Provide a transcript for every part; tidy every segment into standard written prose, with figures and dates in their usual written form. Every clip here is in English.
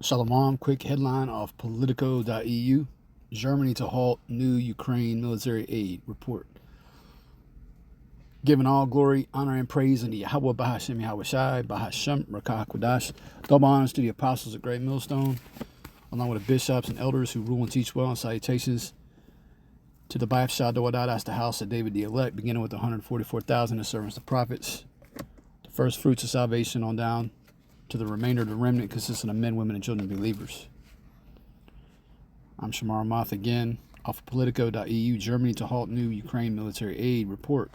Shalom, quick headline of Politico.eu. Germany to halt new Ukraine military aid report. Giving all glory, honor, and praise unto Yahweh, Bahashem Yahweh Shai, Bahashem Rakah Kodash. Double honors to the apostles of Great Millstone, along with the bishops and elders who rule and teach well, and salutations to the Baif Shadowadah, that's the house of David the elect, beginning with the 144,000 of servants of prophets, the first fruits of salvation on down to the remainder of the remnant, consisting of men, women, and children believers. I'm Shamar Moth again, off of Politico.eu. Germany to halt new Ukraine military aid report.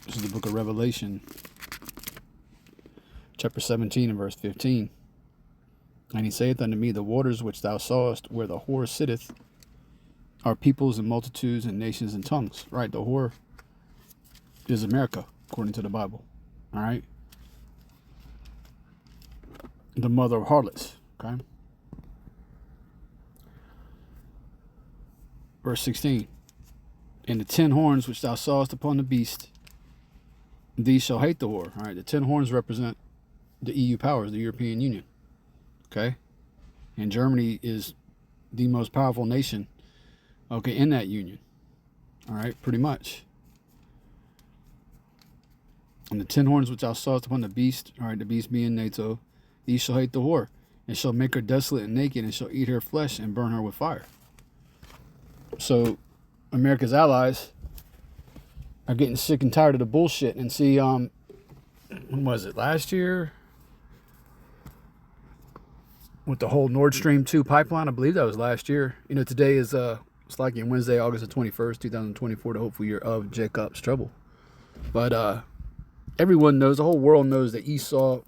This is the book of Revelation, chapter 17 and verse 15. And he saith unto me, the waters which thou sawest where the whore sitteth are peoples and multitudes and nations and tongues. Right, the whore is America, according to the Bible. All right? The mother of harlots. Okay? Verse 16. And the 10 horns which thou sawest upon the beast, these shall hate the whore. All right, the 10 horns represent the EU powers, the European Union. Okay? And Germany is the most powerful nation, okay, in that union. All right, pretty much. And the 10 horns which thou sawest upon the beast, all right, the beast being NATO, these shall hate the whore, and shall make her desolate and naked, and shall eat her flesh and burn her with fire. So America's allies are getting sick and tired of the bullshit. And see, when was it, last year? With the whole Nord Stream 2 pipeline, I believe that was last year. You know, today is, it's like Wednesday, August the 21st, 2024, the hopeful year of Jacob's trouble. But, everyone knows, the whole world knows that Esau,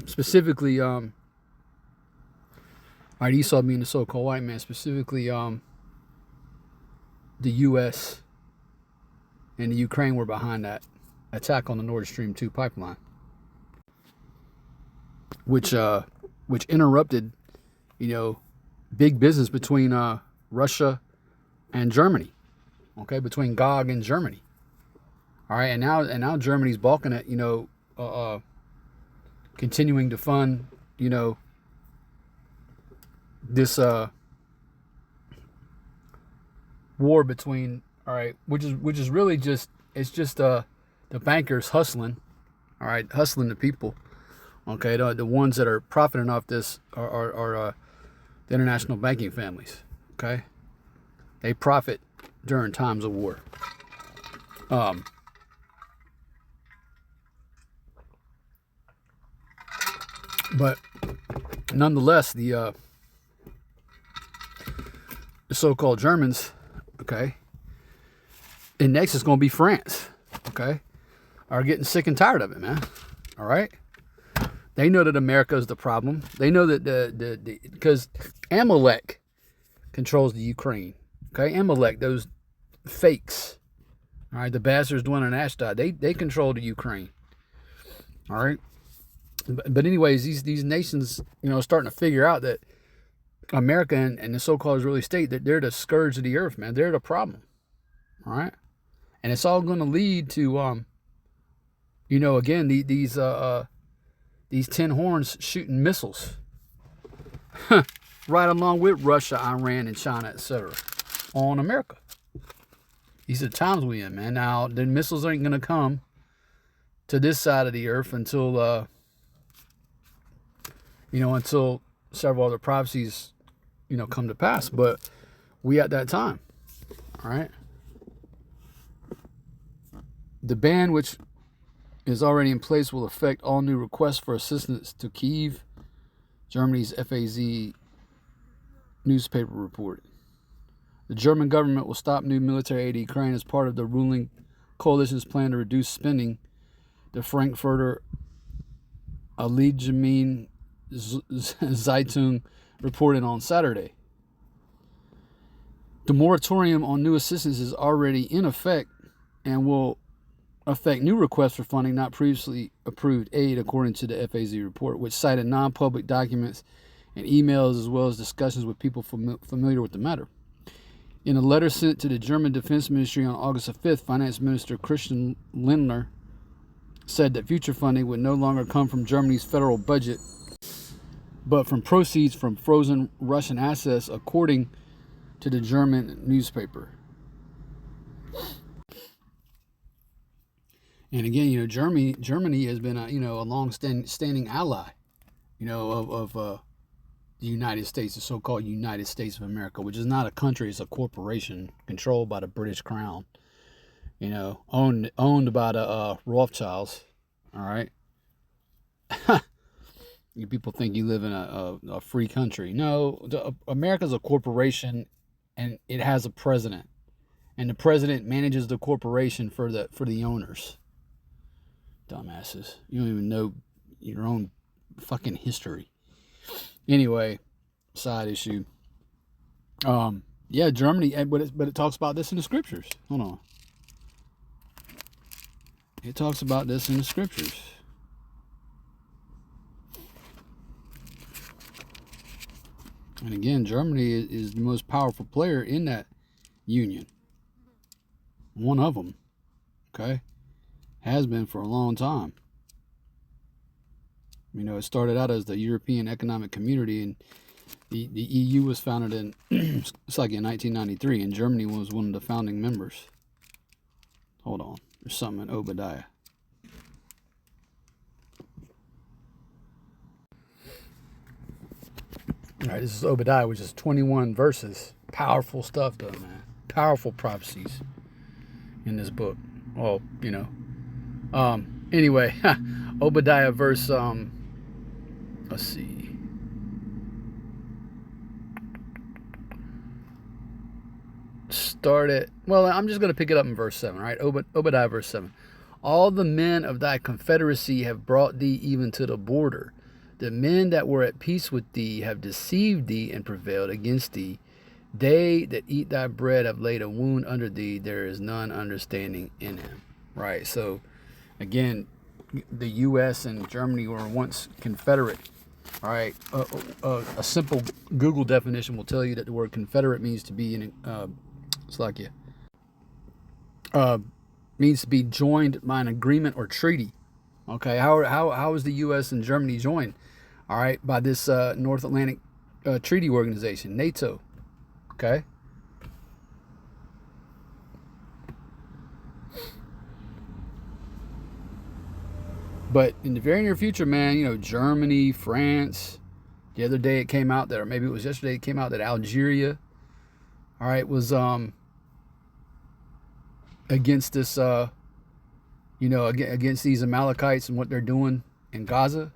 specifically, all right, Esau being the so-called white man, specifically, the U.S. and the Ukraine were behind that attack on the Nord Stream 2 pipeline, which interrupted, you know, big business between Russia and Germany, okay, between Gog and Germany. All right, and now Germany's balking at, you know, continuing to fund, you know, this war between, all right, which is really just, it's just the bankers hustling, all right, hustling the people, okay, the ones that are profiting off this are the international banking families, okay, they profit during times of war. But nonetheless, the so-called Germans, okay, and next is going to be France, okay, are getting sick and tired of it, man. All right, they know that America is the problem. They know that because Amalek controls the Ukraine, okay, Amalek, those fakes, all right, the bastards dwelling in Ashdod, they control the Ukraine, all right. But anyways, these nations, you know, are starting to figure out that America and the so-called Israeli state, that they're the scourge of the earth, man. They're the problem, all right? And it's all going to lead to, you know, again, these 10 horns shooting missiles, right along with Russia, Iran, and China, etc., on America. These are the times we in, man. Now, the missiles ain't going to come to this side of the earth until, you know, until several other prophecies, you know, come to pass. But we at that time, all right? The ban, which is already in place, will affect all new requests for assistance to Kyiv, Germany's FAZ newspaper reported. The German government will stop new military aid to Ukraine as part of the ruling coalition's plan to reduce spending, the Frankfurter Allgemeine Zeitung reported on Saturday. The moratorium on new assistance is already in effect and will affect new requests for funding not previously approved aid, according to the FAZ report, which cited non-public documents and emails as well as discussions with people familiar with the matter. In a letter sent to the German Defense Ministry on August 5th, Finance Minister Christian Lindner said that future funding would no longer come from Germany's federal budget, but from proceeds from frozen Russian assets, according to the German newspaper. And again, Germany has been a long-standing ally, of the United States, the so-called United States of America, which is not a country; it's a corporation controlled by the British Crown. Owned by the Rothschilds. All right. You people think you live in a free country. No, America's a corporation, and it has a president, and the president manages the corporation for the owners. Dumbasses. You don't even know your own fucking history. Anyway, side issue. Yeah, Germany, but it talks about this in the scriptures. Hold on. It talks about this in the scriptures. And again, Germany is the most powerful player in that union. One of them. Okay? Has been for a long time. It started out as the European Economic Community, and the EU was founded in 1993, and Germany was one of the founding members. Hold on. There's something in Obadiah. All right, this is Obadiah, which is 21 verses. Powerful stuff, though, man. Powerful prophecies in this book. Well, Anyway, Obadiah verse, let's see. I'm just going to pick it up in verse 7, right? Obadiah verse 7. All the men of thy confederacy have brought thee even to the border. The men that were at peace with thee have deceived thee and prevailed against thee. They that eat thy bread have laid a wound under thee. There is none understanding in him. Right. So, again, the U.S. and Germany were once Confederate. All right. A simple Google definition will tell you that the word Confederate means to be in Slovakia. Means to be joined by an agreement or treaty. Okay. How is the U.S. and Germany joined? All right, by this North Atlantic Treaty Organization, NATO. Okay. But in the very near future, man, Germany, France. The other day it came out that, or maybe it was yesterday, it came out that Algeria, all right, was against this, against these Amalekites and what they're doing in Gaza.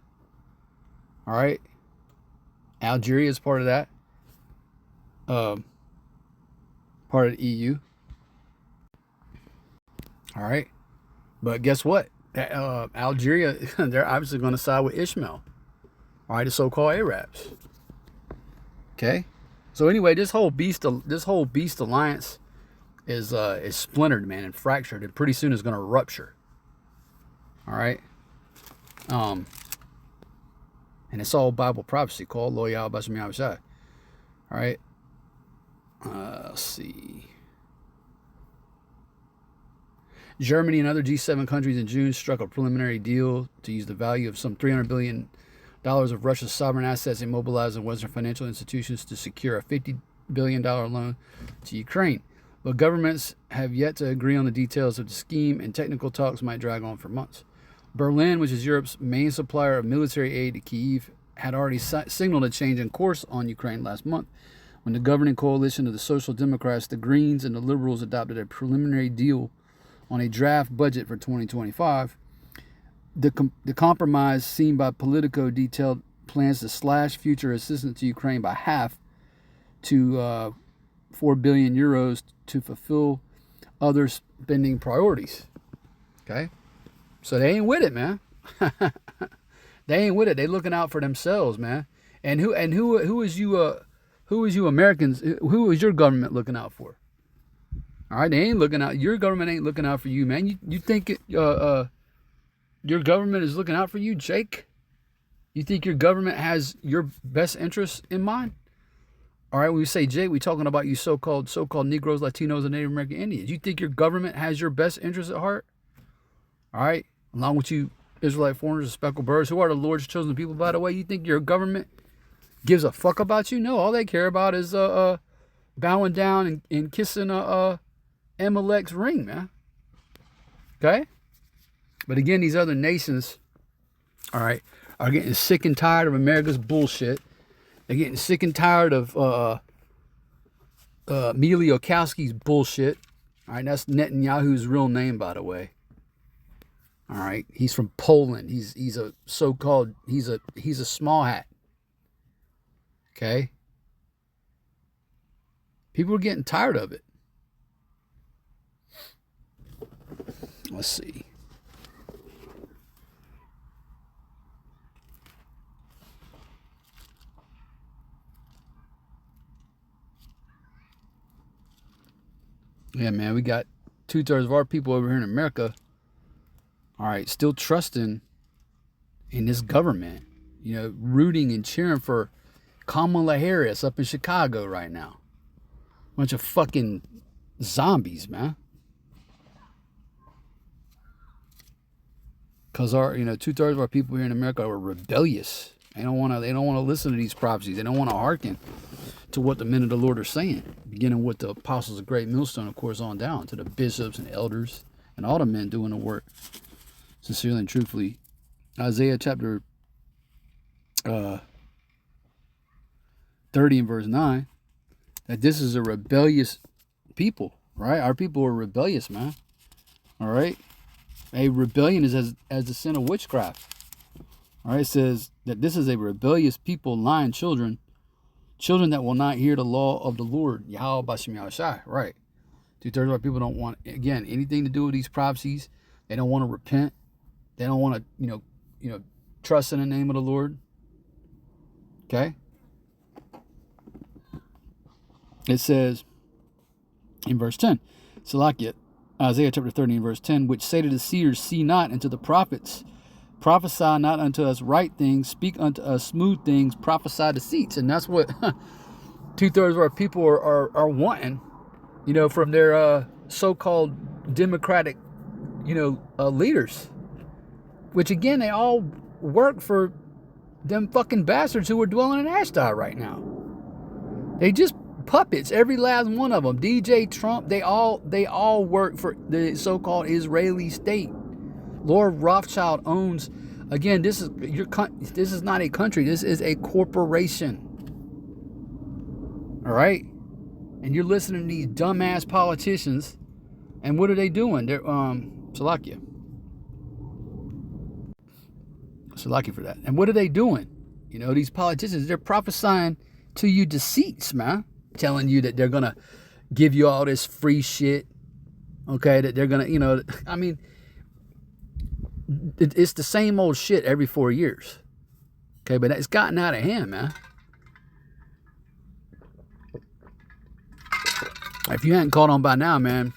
All right. Algeria is part of that. Part of the EU. All right. But guess what? Algeria, they're obviously going to side with Ishmael. All right, the so-called Arabs. Okay. So anyway, this whole beast alliance is splintered, man, and fractured, and pretty soon is going to rupture. All right. And it's all Bible prophecy called Loyal Basham Yahushua. All right. Let's see. Germany and other G7 countries in June struck a preliminary deal to use the value of some $300 billion of Russia's sovereign assets immobilized in Western financial institutions to secure a $50 billion loan to Ukraine. But governments have yet to agree on the details of the scheme, and technical talks might drag on for months. Berlin, which is Europe's main supplier of military aid to Kyiv, had already signaled a change in course on Ukraine last month, when the governing coalition of the Social Democrats, the Greens, and the Liberals adopted a preliminary deal on a draft budget for 2025. The compromise seen by Politico detailed plans to slash future assistance to Ukraine by half to 4 billion euros to fulfill other spending priorities. Okay? So they ain't with it, man. They ain't with it. They looking out for themselves, man. And who is you Americans? Who is your government looking out for? All right, they ain't looking out. Your government ain't looking out for you, man. You think your government is looking out for you, Jake? You think your government has your best interests in mind? All right, when we say Jake, we talking about you so-called Negroes, Latinos, and Native American Indians. You think your government has your best interests at heart? All right, along with you Israelite foreigners and speckled birds, who are the Lord's chosen people, by the way. You think your government gives a fuck about you? No, all they care about is bowing down and kissing Amalek's ring, man. Okay? But again, these other nations, all right, are getting sick and tired of America's bullshit. They're getting sick and tired of Miliokowski's bullshit. All right, that's Netanyahu's real name, by the way. All right, he's from Poland. He's a so-called he's a small hat. Okay, people are getting tired of it. Let's see. Yeah, man, we got 2/3 of our people over here in America, all right, still trusting in this government, you know, rooting and cheering for Kamala Harris up in Chicago right now. Bunch of fucking zombies, man. Because our, 2/3 of our people here in America are rebellious. They don't want to listen to these prophecies. They don't want to hearken to what the men of the Lord are saying, beginning with the apostles of Great Millstone, of course, on down to the bishops and elders and all the men doing the work sincerely and truthfully. Isaiah chapter 30 and verse 9, that this is a rebellious people, right? Our people are rebellious, man. All right? A rebellion is as the sin of witchcraft. All right? It says that this is a rebellious people, lying children that will not hear the law of the Lord. Yahweh Bashem Yahushai. Right. 2/3 of our people don't want, again, anything to do with these prophecies. They don't want to repent. They don't want to, trust in the name of the Lord. Okay? It says in verse 10, Salakia, Isaiah chapter 30 and verse 10, which say to the seers, see not, and to the prophets, prophesy not unto us right things, speak unto us smooth things, prophesy deceits. And that's what 2/3 of our people are wanting, from their so-called democratic, leaders. Which again, they all work for them fucking bastards who are dwelling in Ashdod right now. They just puppets, every last one of them. DJ Trump, they all work for the so-called Israeli state. Lord Rothschild owns. Again, this is not a country. This is a corporation. All right, and you're listening to these dumbass politicians, and what are they doing? They're Salakia for that. And what are they doing? These politicians, they're prophesying to you deceits, man. Telling you that they're going to give you all this free shit. Okay, that they're going to, I mean, it's the same old shit every 4 years. Okay, but it's gotten out of hand, man. If you hadn't caught on by now, man,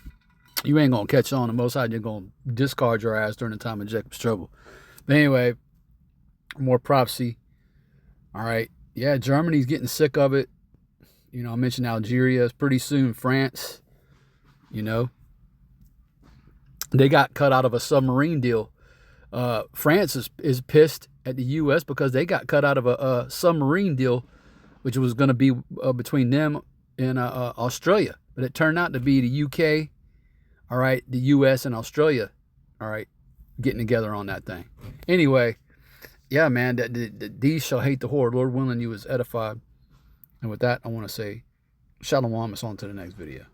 you ain't going to catch on. The Most High, you're going to discard your ass during the time of Jacob's trouble. But anyway, more prophecy. All right. Yeah, Germany's getting sick of it. I mentioned Algeria. Pretty soon, France. They got cut out of a submarine deal. France is pissed at the U.S. because they got cut out of a submarine deal, which was going to be between them and Australia. But it turned out to be the U.K., all right, the U.S. and Australia, all right, getting together on that thing. Anyway, yeah, man, these shall hate the horde. Lord willing, you was edified. And with that, I want to say, Shalom, it's on to the next video.